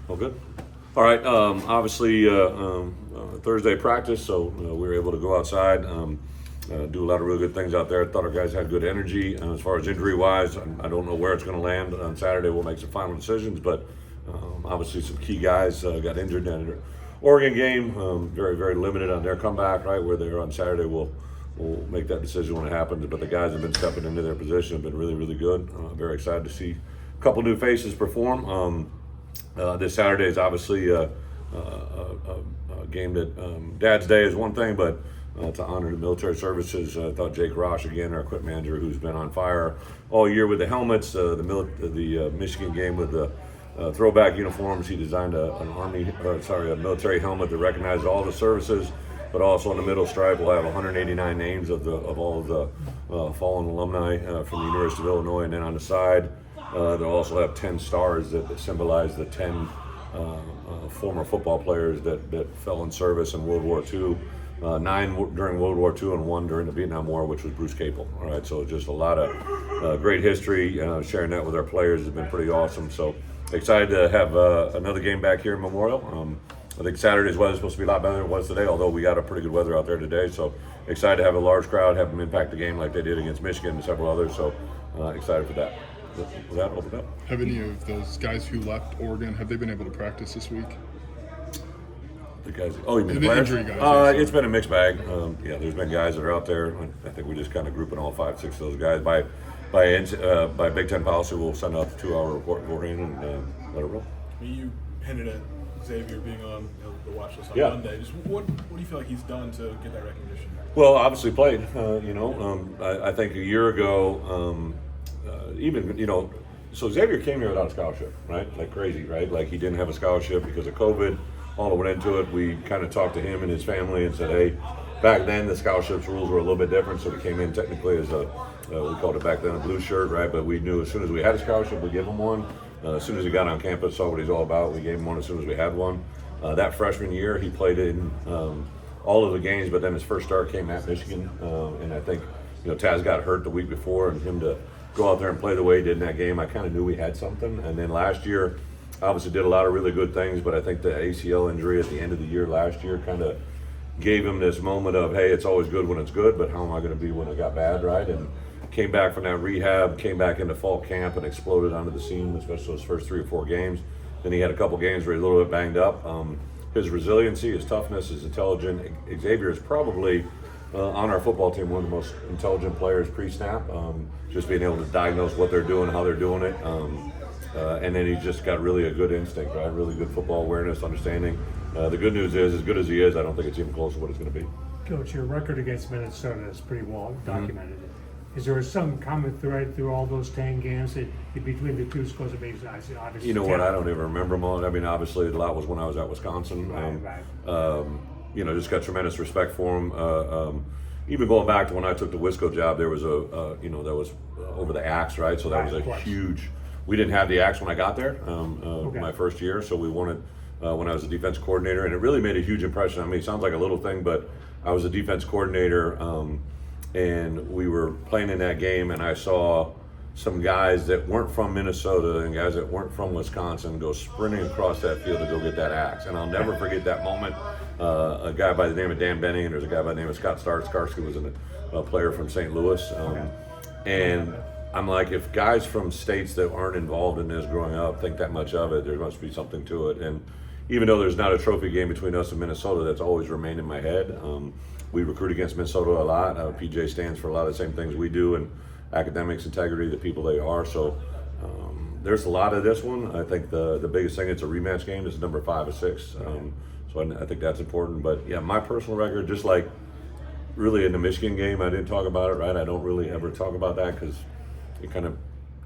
Oh, good. All right. Obviously, Thursday practice, so we were able to go outside, do a lot of really good things out there. I thought our guys had good energy. As far as injury-wise, I don't know where it's going to land. On Saturday, we'll make some final decisions, but obviously some key guys got injured in the Oregon game. Very, very limited on their comeback, right, where they're on Saturday. We'll make that decision when it happens, but the guys have been stepping into their position, have been really, really good. Very excited to see a couple new faces perform. This Saturday is obviously a game that Dad's Day is one thing, but to honor the military services, I thought Jake Rosh, again, our equipment manager, who's been on fire all year with the helmets, the Michigan game with the throwback uniforms. He designed a military helmet that recognizes all the services, but also in the middle stripe we'll have 189 names of all of the fallen alumni from the University of Illinois, and then on the side they'll also have 10 stars that symbolize the 10 former football players that fell in service in World War II. 9 during World War II and 1 during the Vietnam War, which was Bruce Capel. All right, so just a lot of great history. Sharing that with our players has been pretty awesome. So excited to have another game back here in Memorial. I think Saturday's weather is supposed to be a lot better than it was today, although we got a pretty good weather out there today. So excited to have a large crowd, have them impact the game like they did against Michigan and several others. So excited for that. With that, open up. Have any of those guys who left Oregon, have they been able to practice this week? The guys, you mean the The players? injury guys, it's been a mixed bag. There's been guys that are out there. I think we just kind of grouping all 5, 6 of those guys by Big Ten policy. We'll send out the 2-hour report beforehand and let it roll. You hinted at Xavier being on the watch list on Yeah. Monday. Just what do you feel like he's done to get that recognition? Well, obviously played. I think a year ago, so Xavier came here without a scholarship, right? Like crazy, right? Like he didn't have a scholarship because of COVID. All that went into it. We kind of talked to him and his family and said, hey, back then the scholarships rules were a little bit different, so we came in technically as we called it back then a blue shirt, right? But we knew as soon as we had a scholarship, we'd give him one. As soon as he got on campus, saw what he's all about, we gave him one as soon as we had one. That freshman year, he played in all of the games, but then his first start came at Michigan, and I think Taz got hurt the week before, and him to go out there and play the way he did in that game, I kind of knew we had something. And then last year, obviously did a lot of really good things, but I think the ACL injury at the end of the year last year kind of gave him this moment of, hey, it's always good when it's good, but how am I going to be when it got bad, right? And came back from that rehab, came back into fall camp and exploded onto the scene, especially those first 3 or 4 games. Then he had a couple games where he was a little bit banged up. His resiliency, his toughness, his intelligence. Xavier is probably on our football team one of the most intelligent players pre-snap. Just being able to diagnose what they're doing, how they're doing it. And then he's just got really a good instinct, right? Really good football awareness, understanding. The good news is, as good as he is, I don't think it's even close to what it's going to be. Coach, your record against Minnesota is pretty well documented. Is there some common thread through all those 10 games between the two schools? Obviously, You know what? I don't even remember them all. I mean, obviously, a lot was when I was at Wisconsin. Right. Just got tremendous respect for him. Even going back to when I took the Wisco job, there was that was over the axe, right? So that was a huge. We didn't have the axe when I got there, my first year, so we won it when I was a defense coordinator, and it really made a huge impression. I mean, it sounds like a little thing, but I was a defense coordinator, and we were playing in that game, and I saw some guys that weren't from Minnesota and guys that weren't from Wisconsin go sprinting across that field to go get that axe. And I'll never forget that moment. A guy by the name of Dan Benning, and there's a guy by the name of Scott Starsky was a player from St. Louis. And I'm like, if guys from states that aren't involved in this growing up think that much of it, there must be something to it. And even though there's not a trophy game between us and Minnesota, that's always remained in my head. We recruit against Minnesota a lot. PJ stands for a lot of the same things we do, and academics, integrity, the people they are. So there's a lot of this one. I think the biggest thing, it's a rematch game. It's number 5 or 6. So I think that's important. But yeah, my personal record, just like really in the Michigan game, I didn't talk about it, right? I don't really ever talk about that because it kind of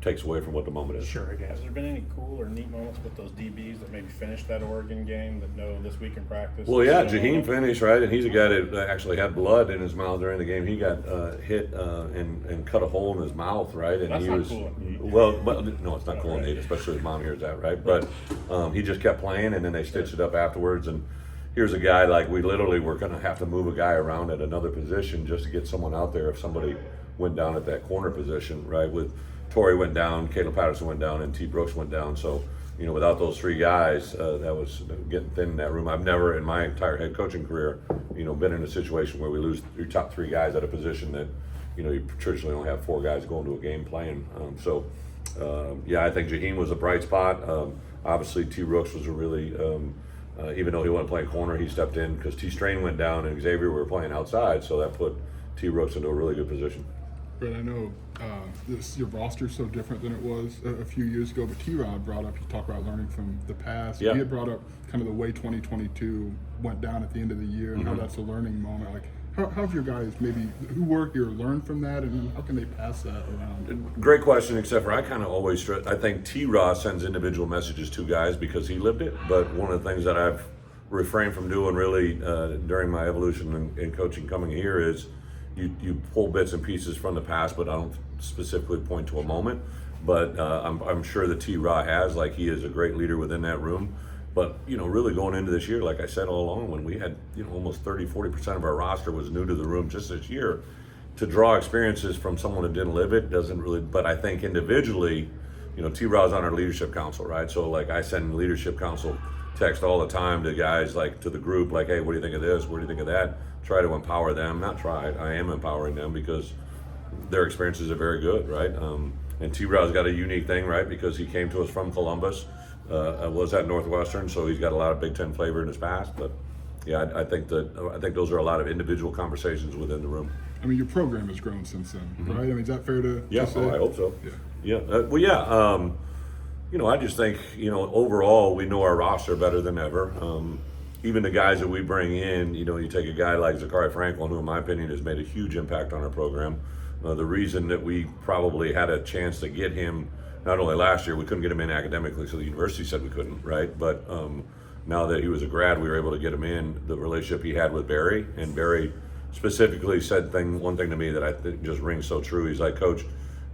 takes away from what the moment is. Sure, it Has has. there been any cool or neat moments with those DBs that maybe finished that Oregon game that know this week in practice? Well, yeah, Jaheim finished, right? And he's a guy that actually had blood in his mouth during the game. He got hit and cut a hole in his mouth, right? And That's he not was cool. well, but no, it's not cool, Nate, especially his mom hears that, right? But he just kept playing, and then they stitched it up afterwards. And here's a guy, like, we literally were going to have to move a guy around at another position just to get someone out there if somebody went down at that corner position, right? With Torrey went down, Caleb Patterson went down, and T. Brooks went down. So without those three guys, that was getting thin in that room. I've never in my entire head coaching career, been in a situation where we lose your top three guys at a position that, you traditionally only have four guys going to a game playing. I think Jaheim was a bright spot. Obviously, T. Rooks was a really, even though he wasn't playing corner, he stepped in because T. Strain went down and Xavier were playing outside, so that put T. Rooks into a really good position. But I know your roster's so different than it was a few years ago, but T-Rod brought up, you talk about learning from the past. Yeah. He had brought up kind of the way 2022 went down at the end of the year and how that's a learning moment. Like, how have your guys maybe, who were here, learned from that, and how can they pass that around? Great question, except for I kind of always stress, I think T-Rod sends individual messages to guys because he lived it, but one of the things that I've refrained from doing really during my evolution in coaching coming here is you pull bits and pieces from the past, but I don't specifically point to a moment. But I'm sure that T-Rod has, like he is a great leader within that room. But, really going into this year, like I said all along, when we had, almost 30-40% of our roster was new to the room just this year, to draw experiences from someone that didn't live it doesn't really, but I think individually, T-Rod's on our leadership council, right? So like I send leadership council text all the time to guys, like to the group, like, hey, what do you think of this? What do you think of that? Try to empower them, not try, I am empowering them because their experiences are very good, right? And T-Rod's got a unique thing, right? Because he came to us from Columbus, was at Northwestern, so he's got a lot of Big Ten flavor in his past. But yeah, I think those are a lot of individual conversations within the room. I mean, your program has grown since then, right? I mean, is that fair to say? I hope so. Yeah. I just think, overall, we know our roster better than ever. Even the guys that we bring in, you take a guy like Zachary Franklin, who in my opinion has made a huge impact on our program. The reason that we probably had a chance to get him, not only last year, we couldn't get him in academically, so the university said we couldn't, right? But now that he was a grad, we were able to get him in. The relationship he had with Barry, and Barry specifically said one thing to me that I think just rings so true. He's like, Coach,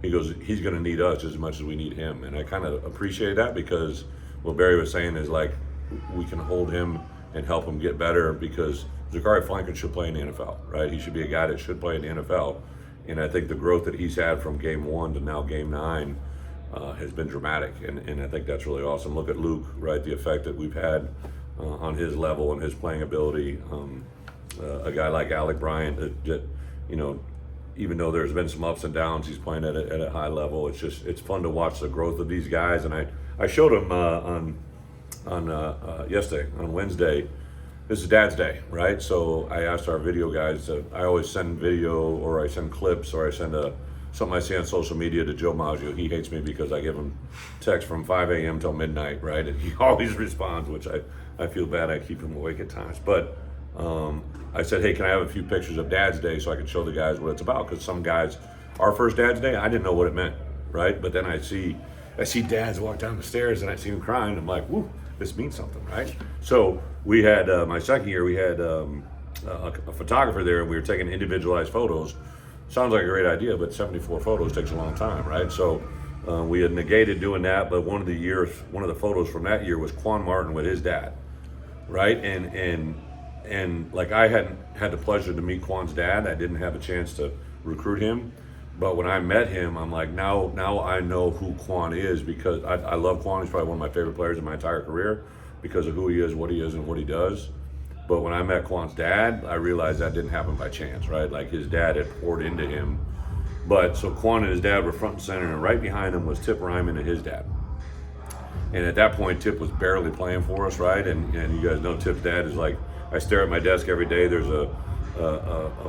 he goes, he's going to need us as much as we need him. And I kind of appreciate that because what Barry was saying is like, we can hold him and help him get better because Zachary Franklin should play in the NFL, right? He should be a guy that should play in the NFL. And I think the growth that he's had from game 1 to now game 9 has been dramatic. And I think that's really awesome. Look at Luke, right? The effect that we've had on his level and his playing ability. A guy like Alec Bryant that even though there's been some ups and downs, he's playing at a high level. It's fun to watch the growth of these guys. And I showed him on yesterday, on Wednesday. This is Dad's Day, right? So I asked our video guys, I always send video or I send clips or I send something I see on social media to Joe Maggio. He hates me because I give him text from 5 a.m. till midnight, right? And he always responds, which I feel bad. I keep him awake at times. But I said, hey, can I have a few pictures of Dad's Day so I can show the guys what it's about? Because some guys, our first Dad's Day, I didn't know what it meant, right? But then I see dads walk down the stairs and I see him crying. I'm like, woo, this means something, right? So we had, my second year, we had a photographer there and we were taking individualized photos. Sounds like a great idea, but 74 photos takes a long time, right? So we had negated doing that, but one of the photos from that year was Quan Martin with his dad, right? And like I hadn't had the pleasure to meet Quan's dad. I didn't have a chance to recruit him. But when I met him, I'm like, now I know who Quan is because I love Quan. He's probably one of my favorite players in my entire career because of who he is, and what he does. But when I met Quan's dad, I realized that didn't happen by chance, right? Like his dad had poured into him. But so Quan and his dad were front and center, and right behind him was Tip Ryman and his dad. And at that point, Tip was barely playing for us, right? And you guys know Tip's dad is like, I stare at my desk every day. There's a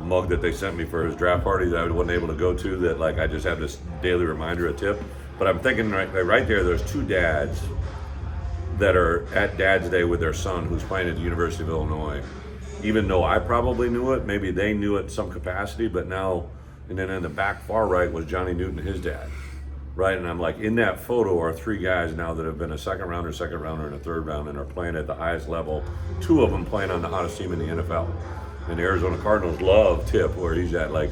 mug that they sent me for his draft party that I wasn't able to go to that like I just have this daily reminder of Tip. But I'm thinking right there, there's two dads that are at Dad's Day with their son who's playing at the University of Illinois. Even though I probably knew it, maybe they knew it in some capacity, but now, and then in the back far right was Johnny Newton and his dad, right? And I'm like, in that photo are three guys now that have been a second rounder, and a third round and are playing at the highest level. Two of them playing on the hottest team in the NFL. And the Arizona Cardinals love Tip where he's at. Like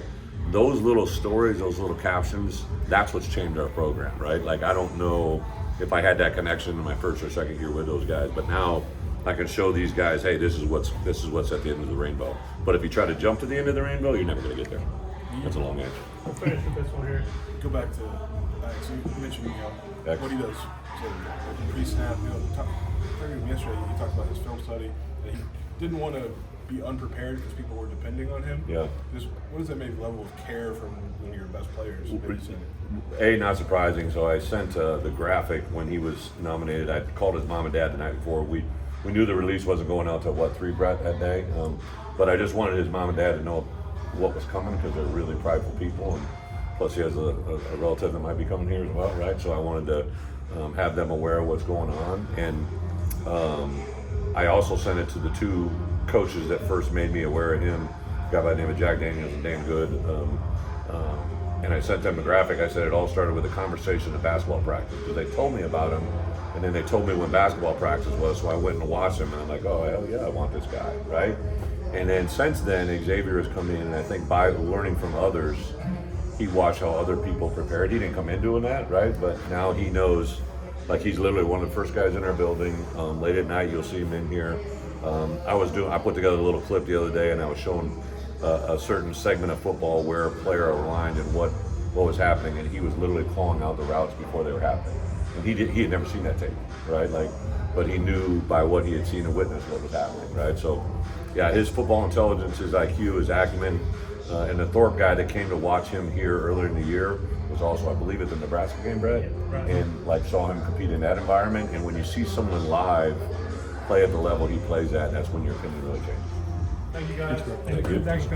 those little stories, those little captions, that's what's changed our program, right? Like I don't know if I had that connection in my first or second year with those guys, but now I can show these guys, hey, this is what's at the end of the rainbow. But if you try to jump to the end of the rainbow, you're never going to get there. That's a long answer. We'll finish with this one here. Go back to so you mentioned what he does said pre-snap, talking yesterday, he talked about his film study, and he didn't want to be unprepared because people were depending on him. Yeah. Just what does that make level of care from one of your best players? Not surprising. So I sent the graphic when he was nominated. I called his mom and dad the night before. We knew the release wasn't going out till 3, Brett, that day. But I just wanted his mom and dad to know what was coming because they're really prideful people, and plus he has a relative that might be coming here as well, right? So I wanted to have them aware of what's going on, and I also sent it to the 2 coaches that first made me aware of him. A guy by the name of Jack Daniels and Dan Good. And I sent them a graphic. I said it all started with a conversation at basketball practice because they told me about him, and then they told me when basketball practice was. So I went and watched him, and I'm like, oh hell yeah, I want this guy, right? And then since then, Xavier has come in, and I think by learning from others, he watched how other people prepared. He didn't come in doing that, right? But now he knows. Like he's literally one of the first guys in our building. Late at night, you'll see him in here. I put together a little clip the other day, and I was showing a certain segment of football where a player aligned and what was happening, and he was literally calling out the routes before they were happening. And he had never seen that tape, right? But he knew by what he had seen and witnessed what was happening, right? So, yeah, his football intelligence, his IQ, his acumen, and the Thorpe guy that came to watch him here earlier in the year was also, I believe, at the Nebraska game, Brett, and saw him compete in that environment. And when you see someone live play at the level he plays at, that's when your opinion really changes. Thank you guys. Thank you. Thanks, Coach.